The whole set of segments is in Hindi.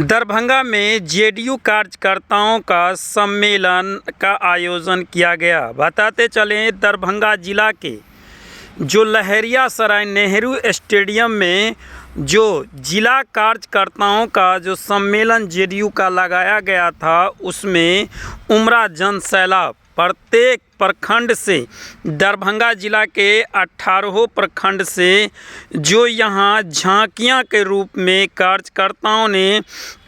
दरभंगा में जेडीयू कार्यकर्ताओं का सम्मेलन का आयोजन किया गया। बताते चलें, दरभंगा जिला के जो लहरियासराय नेहरू स्टेडियम में जो जिला कार्यकर्ताओं का जो सम्मेलन जेडीयू का लगाया गया था, उसमें उमड़ा जन सैलाब। प्रत्येक प्रखंड से, दरभंगा जिला के 18 प्रखंड से जो यहाँ झांकियाँ के रूप में कार्यकर्ताओं ने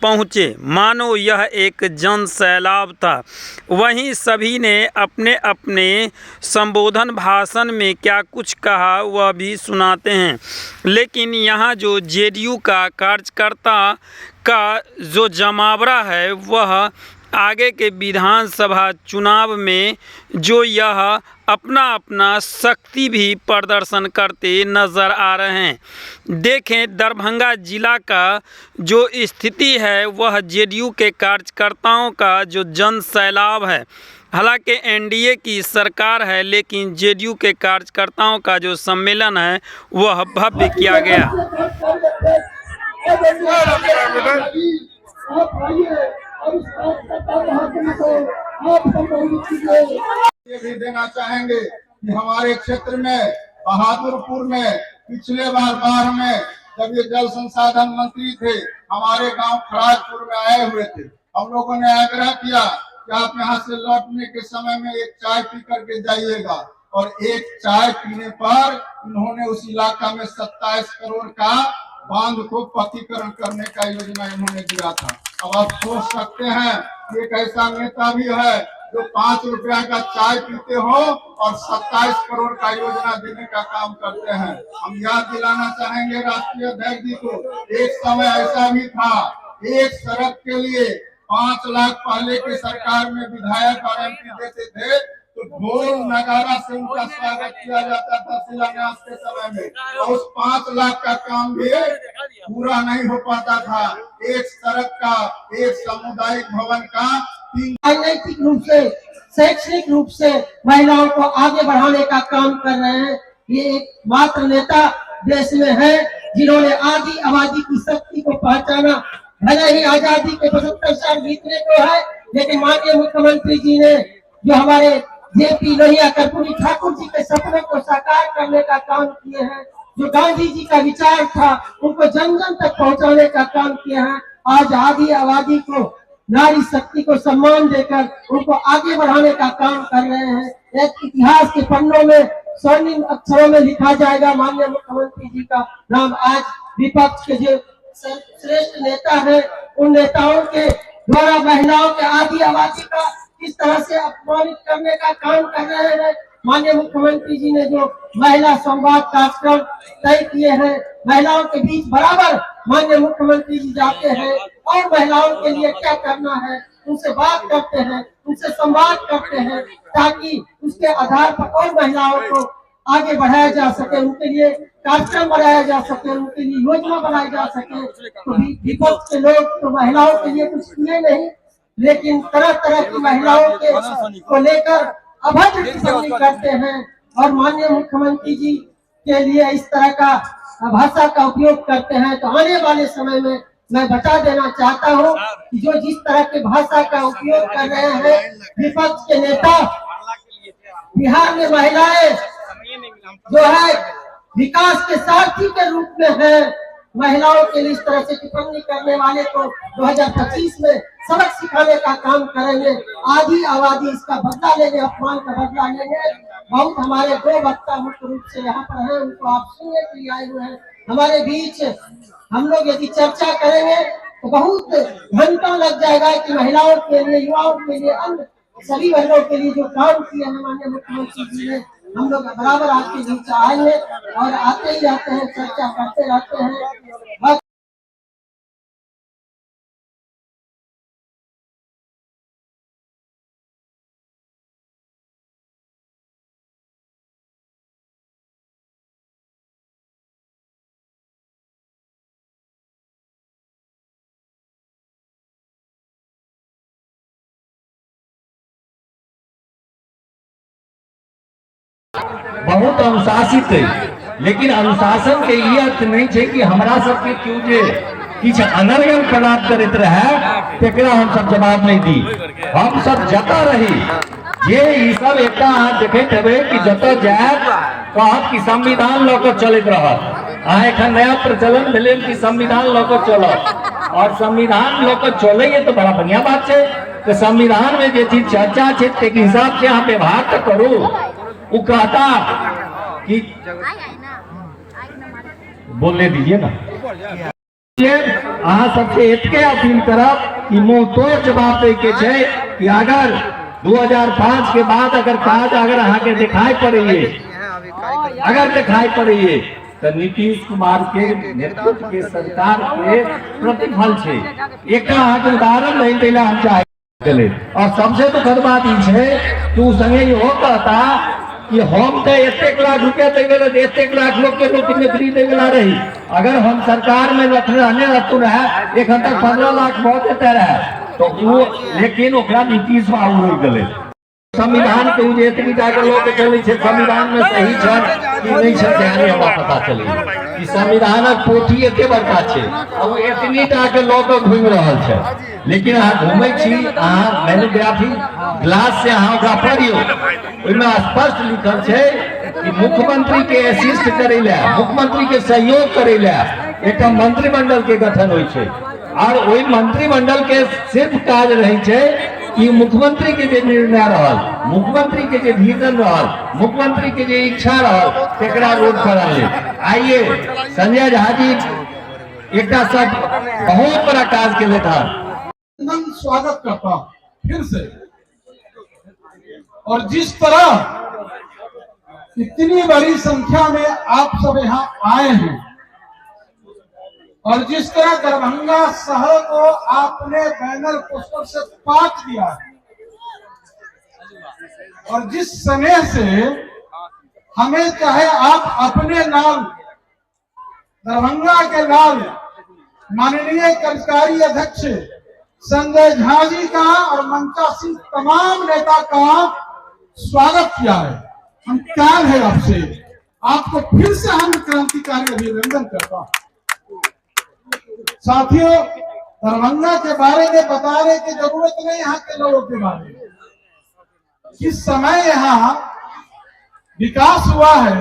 पहुँचे, मानो यह एक जन सैलाब था। वहीं सभी ने अपने अपने संबोधन भाषण में क्या कुछ कहा वह भी सुनाते हैं। लेकिन यहाँ जो जेडीयू का कार्यकर्ता का जो जमावड़ा है, वह आगे के विधानसभा चुनाव में जो यह अपना अपना शक्ति भी प्रदर्शन करते नज़र आ रहे हैं। देखें, दरभंगा जिला का जो स्थिति है, वह जेडीयू के कार्यकर्ताओं का जो जन सैलाब है। हालांकि एनडीए की सरकार है, लेकिन जेडीयू के कार्यकर्ताओं का जो सम्मेलन है वह भव्य किया गया। ये भी देना चाहेंगे कि हमारे क्षेत्र में बहादुरपुर में पिछले बार में जब ये जल संसाधन मंत्री थे, हमारे गांव खराजपुर में आए हुए थे। हम लोगों ने आग्रह किया कि आप यहाँ से लौटने के समय में एक चाय पी करके जाइएगा, और एक चाय पीने पर इन्होंने उस इलाका में 27 करोड़ का बांध को पक्कीकरण करने का योजना इन्होंने दिया था। अब आप सोच सकते हैं, एक ऐसा नेता भी है जो 5 रुपया का चाय पीते हो और 27 करोड़ का योजना देने का काम करते हैं। हम याद दिलाना चाहेंगे राष्ट्रीय अध्यक्ष जी को, एक समय ऐसा भी था, एक सड़क के लिए 5 लाख पहले की सरकार में विधायक और एमपी देते थे, तो ढोल नगारा से उनका स्वागत किया जाता था शिलान्यास के समय में, और उस 5 लाख का काम भी पूरा नहीं हो पाता था। एक सड़क का, एक सामुदायिक भवन का, राजनीतिक रूप से, शैक्षणिक रूप से महिलाओं को आगे बढ़ाने का काम कर रहे हैं। ये एक मात्र नेता देश में है जिन्होंने आदि आबादी की शक्ति को पहचाना। भले ही आजादी के 75 साल बीतने को है, लेकिन माननीय मुख्यमंत्री जी ने जो हमारे जेपी लोहिया कर्पूरी ठाकुर जी के सपने को साकार करने का काम किए हैं, जो गांधी जी का विचार था उनको जन जन तक पहुंचाने का काम किए हैं। आज आदि आबादी को, नारी शक्ति को सम्मान देकर उनको आगे बढ़ाने का काम कर रहे हैं। एक इतिहास के पन्नों में स्वर्णिम अक्षरों में लिखा जाएगा माननीय मुख्यमंत्री जी का नाम। आज विपक्ष के जो श्रेष्ठ नेता है, उन नेताओं के द्वारा महिलाओं के आदि आबादी का किस तरह से अपमानित करने का काम कर रहे हैं। माननीय मुख्यमंत्री जी ने जो महिला संवाद कार्यक्रम तय किए हैं, महिलाओं के बीच बराबर माननीय मुख्यमंत्री जी जाते हैं और महिलाओं के लिए क्या करना है उनसे बात करते हैं, उनसे संवाद करते हैं, ताकि उसके आधार पर और महिलाओं को आगे बढ़ाया जा सके, उनके लिए कार्यक्रम बनाया जा सके, उनके लिए योजना बनाई जा सके। तो विपक्ष के लोग तो महिलाओं के लिए कुछ किए नहीं, लेकिन तरह तरह की महिलाओं के को लेकर अभद्र टिप्पणी करते हैं और माननीय मुख्यमंत्री जी के लिए इस तरह का भाषा का उपयोग करते हैं। तो आने वाले समय में मैं बता देना चाहता हूं कि जो जिस तरह के भाषा का उपयोग कर रहे हैं विपक्ष के नेता, बिहार में महिलाएं जो है विकास के सारथी के रूप में है, महिलाओं के लिए इस तरह से टिप्पणी करने वाले को 2025 में सबक सिखाने का काम करेंगे। आधी आबादी इसका बदला लेंगे, अपमान का बदला लेंगे। बहुत हमारे 2 वक्ता मुख्य रूप से यहाँ पर हैं, उनको आप सुनने के लिए आए हुए हैं। हमारे बीच हम लोग यदि चर्चा करेंगे तो बहुत घंटों लग जाएगा कि महिलाओं के लिए, युवाओं के लिए, अन्य सभी वर्गों के लिए जो काम किए हैं माननीय मुख्यमंत्री जी ने, हम लोग बराबर आपके बीच आएंगे और आते ही रहते हैं, चर्चा करते रहते हैं। बहुत अनुशासित है, लेकिन अनुशासन के ये अर्थ नहीं है कि हमरा सबके क्यों जे किछ अनर्गल प्रदान करते रहे तेकरा हम सब जवाब नहीं दी। हम सब जता रही ये ई सब एक देखते हेबे कि जत जाए कहत कि संविधान लऽ कऽ चलैत रहत। एखन नया प्रचलन भेलै कि संविधान लऽ कऽ चलत और संविधान लऽ कऽ चलैए तो बड़ा बढ़िया बात है। तो संविधान में जे चीज चर्चा है के हिसाब से यहाँ व्यवहार तो करू। वो कहता कि बोलने दीजिए ना, अहाँ सबसे एतके अपील करब कि मुंह तोड़ जवाब दे के छै कि अगर 2005 के बाद अगर काज अगर अहाँ के दिखाई पड़िए तो नीतीश कुमार के नेतृत्व के सरकार के प्रतिफल है। एक उदाहरण नहीं दिला हम चाहे। और सबसे दुखद बात ये तू संगे इहो कहता कि हम तो 1 लाख रुपया दे 1 लाख लोग के नौकरी दे रही। अगर हम सरकार में रहने रहतु रहे एक तक 15 लाख बहुत देते रहे तो वो, लेकिन ओकरा नीतीश बाबू हो गए। संविधान के उजेतनी जाकर लोग चले संविधान में सही है कि नहीं है हमरा पता चले कि संविधानक पोथी एते बड़का है अब एतनी टा के लोग घूम रहा है। लेकिन अहाँ घूमे छी अहाँ मैनोग्राफी ग्लास से अहाँ ओकरा पढ़ियो ओइमे स्पष्ट लिखल है कि मुख्यमंत्री के असिस्ट करे ला मुख्यमंत्री के सहयोग करे ला एक मंत्रिमंडल के गठन होय छै और ओइ मंत्रिमंडल के सिर्फ काज रहे छै कि मुख्यमंत्री के जे निर्णय रहल, मुख्यमंत्री के जे विजन रहल, मुख्यमंत्री के जे इच्छा रहल तेकरा रोड पर आए। आइए संजय झा जी एक सब बहुत बड़ा काज के लिए था। स्वागत करता फिर से। और जिस तरह इतनी बड़ी संख्या में आप सब यहाँ आए हैं और जिस तरह दरभंगा शहर को आपने बैनर पोस्टर से पाट दिया और जिस स्नेह से हमें चाहे आप अपने नाम दरभंगा के नाम माननीय कार्यकारी अध्यक्ष संजय झा जी का और मंचासीन तमाम नेता का स्वागत किया है। हम क्या है आपसे आपको फिर से हम क्रांतिकारी अभिनंदन करता हूं। साथियों दरभंगा के बारे में बताने की जरूरत नहीं, यहाँ के लोगों के बारे में किस समय यहाँ विकास हुआ है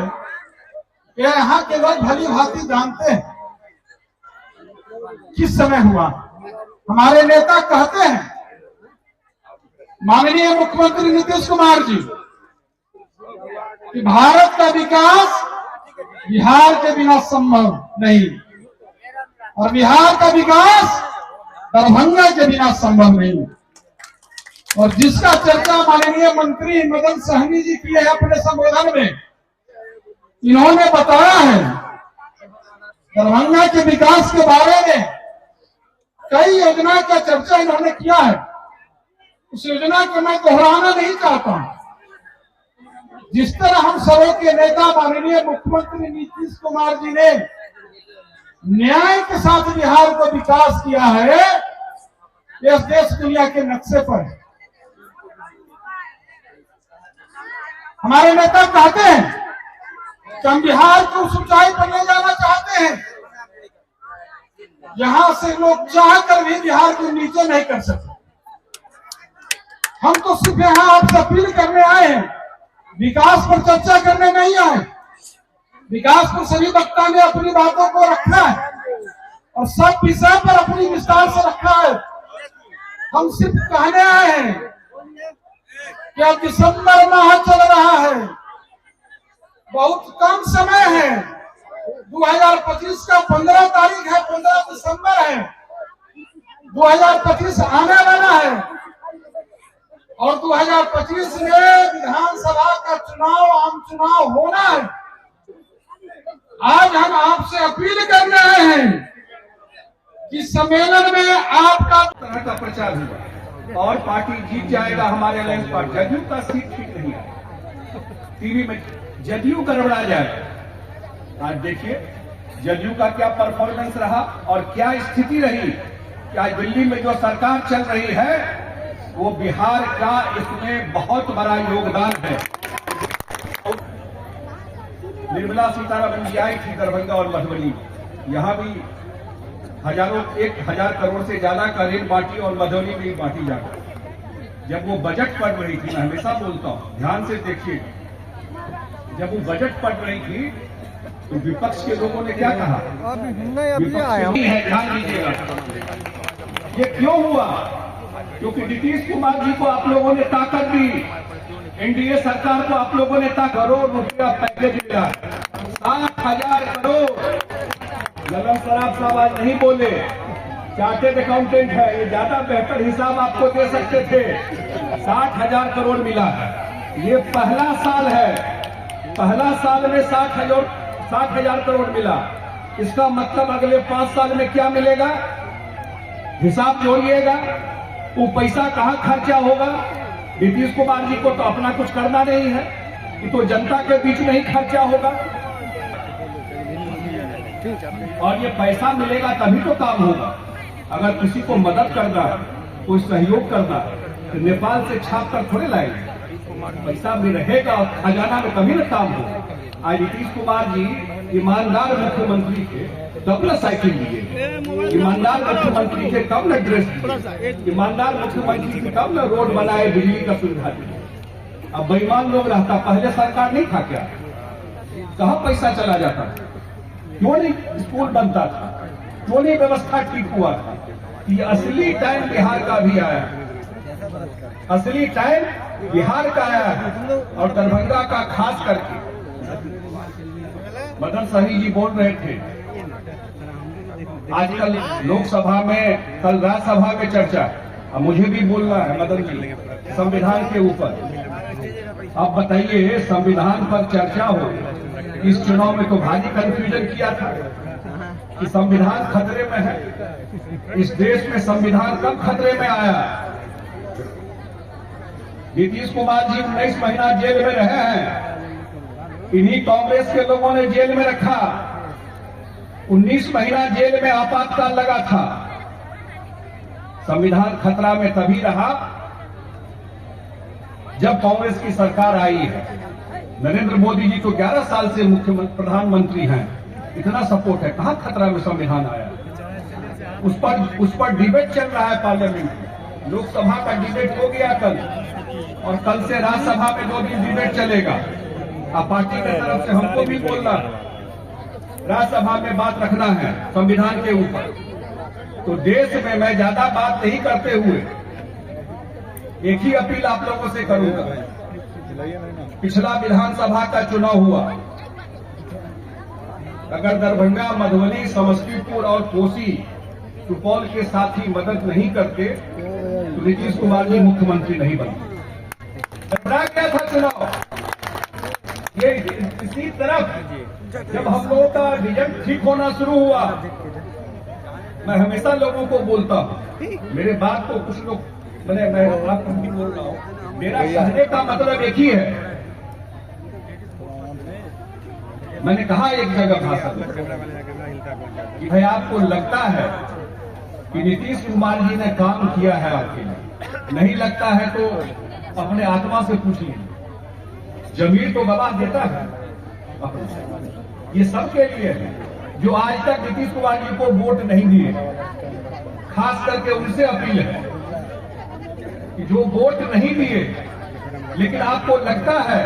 ये यहाँ के लोग भली भांति जानते हैं। किस समय हुआ हमारे नेता कहते हैं माननीय मुख्यमंत्री नीतीश कुमार जी कि भारत का विकास बिहार के बिना संभव नहीं और बिहार का विकास दरभंगा के बिना संभव नहीं। और जिसका चर्चा माननीय मंत्री मदन सहनी जी किए हैं अपने संबोधन में, इन्होंने बताया है दरभंगा के विकास के बारे में कई योजना का चर्चा इन्होंने किया है। उस योजना को मैं दोहराना नहीं चाहता। जिस तरह हम सबों के नेता माननीय मुख्यमंत्री नीतीश कुमार जी ने न्याय के साथ बिहार को विकास किया है, इस देश दुनिया के नक्शे पर है। हमारे नेता कहते हैं कि हम बिहार को उस ऊंचाई पर ले जाना चाहते हैं यहां से लोग चाहकर भी बिहार को नीचे नहीं कर सकते। हम तो सिर्फ यहां आपसे अपील करने आए हैं, विकास पर चर्चा करने नहीं आए। विकास पर सभी वक्ता ने अपनी बातों को रखा है और सब विषय पर अपनी विस्तार से रखा है। हम सिर्फ कहने आए हैं कि अब दिसंबर माह चल रहा है, बहुत कम समय है। 2025 का 15 तारीख है, 15 दिसंबर है। 2025 आने वाला है और 2025 में विधानसभा का चुनाव आम चुनाव होना है। आज हम आपसे अपील कर रहे हैं कि सम्मेलन में आपका तरह का प्रचार हुआ और पार्टी जीत जाएगा हमारे अलायंस पर। जदयू का सीट ठीक नहीं है, टीवी में जदयू गड़बड़ा जाएगा। आज देखिए जदयू का क्या परफॉर्मेंस रहा और क्या स्थिति रही कि आज दिल्ली में जो सरकार चल रही है वो बिहार का इसमें बहुत बड़ा योगदान है। निर्मला सीतारमण जी आई थी दरभंगा और मधुबनी, यहाँ भी 1,000 करोड़ से ज्यादा का ऋण बांटी और मधुबनी में बांटी जाकर। जब वो बजट पढ़ रही थी, मैं हमेशा बोलता हूँ, ध्यान से देखिए, जब वो बजट पढ़ रही थी तो विपक्ष के लोगों ने क्या कहा? ध्यान दीजिएगा, ये क्यों हुआ? क्योंकि नीतीश कुमार जी को आप लोगों ने ताकत दी, एनडीए सरकार को आप लोगों ने करोड़ रुपया पैकेज दिया, 60,000 करोड़। ललन सराफ साहब आज नहीं बोले, चार्टेड अकाउंटेंट है, ये ज्यादा बेहतर हिसाब आपको दे सकते थे। 60,000 करोड़ मिला है, ये पहला साल है, पहला साल में 60,000 करोड़ मिला। इसका मतलब अगले 5 साल में क्या मिलेगा? हिसाब जोड़िएगा, वो पैसा कहां खर्चा होगा? नीतीश कुमार जी को तो अपना कुछ करना नहीं है, ये तो जनता के बीच में ही खर्चा होगा। और ये पैसा मिलेगा तभी तो काम होगा। अगर किसी को मदद करना है, कोई सहयोग करना है, तो नेपाल से छाप कर थोड़े लाएंगे, पैसा भी रहेगा और खजाना में तभी ना काम होगा। आज नीतीश कुमार जी ईमानदार मुख्यमंत्री थे तब न साइकिल लिए, ईमानदार मुख्यमंत्री थे तब न ड्रेस दिए, ईमानदार मुख्यमंत्री थे तब न रोड बनाए, बिजली का सुविधा दी। अब बेईमान लोग रहता, पहले सरकार नहीं था क्या? कहां पैसा चला जाता था? क्यों नहीं स्कूल बनता था? क्यों नहीं व्यवस्था ठीक हुआ था? ये असली टाइम बिहार का भी आया, असली टाइम बिहार का आया है, और दरभंगा का खास करके। मदन सहनी जी बोल रहे थे, आजकल लोकसभा में, कल राज्यसभा में चर्चा, अब मुझे भी बोलना है मदन जी, संविधान के ऊपर। अब बताइए, संविधान पर चर्चा हो, इस चुनाव में तो भारी कंफ्यूजन किया था कि संविधान खतरे में है। इस देश में संविधान कब खतरे में आया? नीतीश कुमार जी 19 महीना जेल में रहे हैं, इन्हीं कांग्रेस के लोगों ने जेल में रखा। 19 महीना जेल में आपातकाल लगा था। संविधान खतरा में तभी रहा जब कांग्रेस की सरकार आई है। नरेंद्र मोदी जी तो 11 साल से मुख्यमंत्री, प्रधानमंत्री हैं, इतना सपोर्ट है, कहां खतरा में संविधान आया? उस पर डिबेट चल रहा है पार्लियामेंट में। लोकसभा का डिबेट हो गया कल, और कल से राज्यसभा में 2 दिन डिबेट चलेगा। अब पार्टी की तरफ से हमको भी बोलना, राज्यसभा में बात रखना है संविधान के ऊपर। तो देश में मैं ज्यादा बात नहीं करते हुए एक ही अपील आप लोगों से करूंगा। पिछला विधानसभा का चुनाव हुआ, अगर दरभंगा, मधुबनी, समस्तीपुर और कोसी, सुपौल के साथ ही मदद नहीं करते तो नीतीश कुमार जी मुख्यमंत्री नहीं बनते। घबरा गया था चुनाव। ये इसी तरफ जब हम लोगों का रिजल्ट ठीक होना शुरू हुआ, मैं हमेशा लोगों को बोलता हूं, मेरे बात को कुछ लोग, मैं आपको नहीं बोल रहा हूं, मेरा कहने का मतलब एक ही है। मैंने कहा एक जगह भाषण कि भाई आपको लगता है कि नीतीश कुमार जी ने काम किया है आपके लिए, नहीं लगता है तो अपने आत्मा से पूछिए, जमीर तो गवाह देता है। ये सबके लिए है जो आज तक नीतीश कुमार जी को वोट नहीं दिए। खास करके उनसे अपील है कि जो वोट नहीं दिए, लेकिन आपको लगता है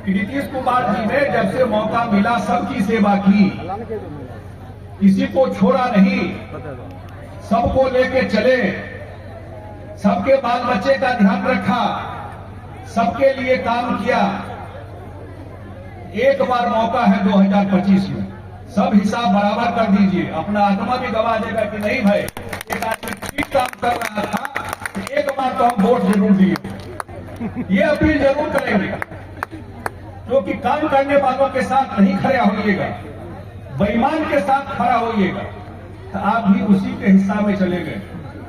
कि नीतीश कुमार जी ने जब से मौका मिला सबकी सेवा की, किसी को छोड़ा नहीं, सबको लेके चले, सबके बाल बच्चे का ध्यान रखा, सबके लिए काम किया। एक बार मौका है 2025 में, सब हिसाब बराबर कर दीजिए। अपना आत्मा भी गवा देगा कि नहीं भाई, एक आदमी ठीक काम कर रहा था, एक बार तो हम वोट जरूर दिए। ये अपील जरूर करेंगे, क्योंकि काम करने वालों के साथ नहीं खड़ा होइएगा, बेईमान के साथ खड़ा होइएगा। तो आप भी उसी के हिस्सा में चले गए।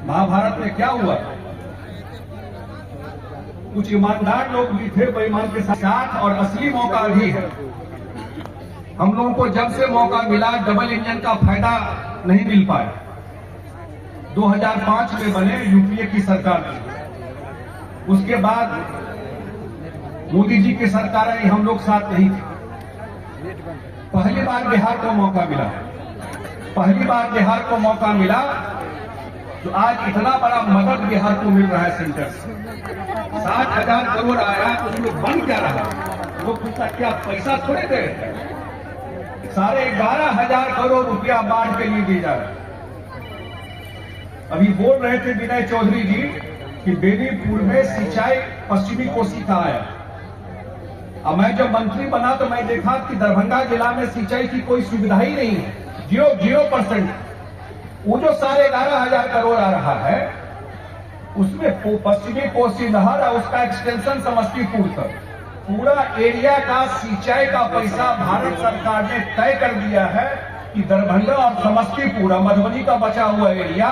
महाभारत में क्या हुआ? कुछ ईमानदार लोग भी थे बेईमान के साथ, और असली मौका अभी है। हम लोगों को जब से मौका मिला, डबल इंजन का फायदा नहीं मिल पाया। 2005 में बने यूपीए की सरकार थी, उसके बाद मोदी जी की सरकार हम लोग साथ नहीं थे। पहली बार बिहार को मौका मिला, पहली बार बिहार को मौका मिला तो आज इतना बड़ा मदद बिहार को मिल रहा है सेंटर से। 60,000 करोड़ आया तो उसमें बन क्या रहा, लोग पूछता क्या पैसा थोड़े दे रहे थे, 11,500 करोड़ रुपया बाढ़ के लिए दिया जा रहा है। अभी बोल रहे थे विनय चौधरी जी कि बेनीपुर में सिंचाई पश्चिमी कोसी का आया। अब मैं जब मंत्री बना तो मैं देखा कि दरभंगा जिला में सिंचाई की कोई सुविधा ही नहीं है, 0%। वो जो 11,500 करोड़ आ रहा है उसमें पश्चिमी कोसी नहर और उसका एक्सटेंशन समस्तीपुर तक पूरा एरिया का सिंचाई का पैसा भारत सरकार ने तय कर दिया है कि दरभंगा और समस्तीपुर और मधुबनी का बचा हुआ एरिया,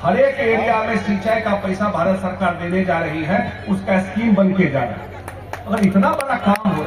हर एक एरिया में सिंचाई का पैसा भारत सरकार देने जा रही है, उसका स्कीम बन के जा रहा है। अगर इतना बड़ा काम हो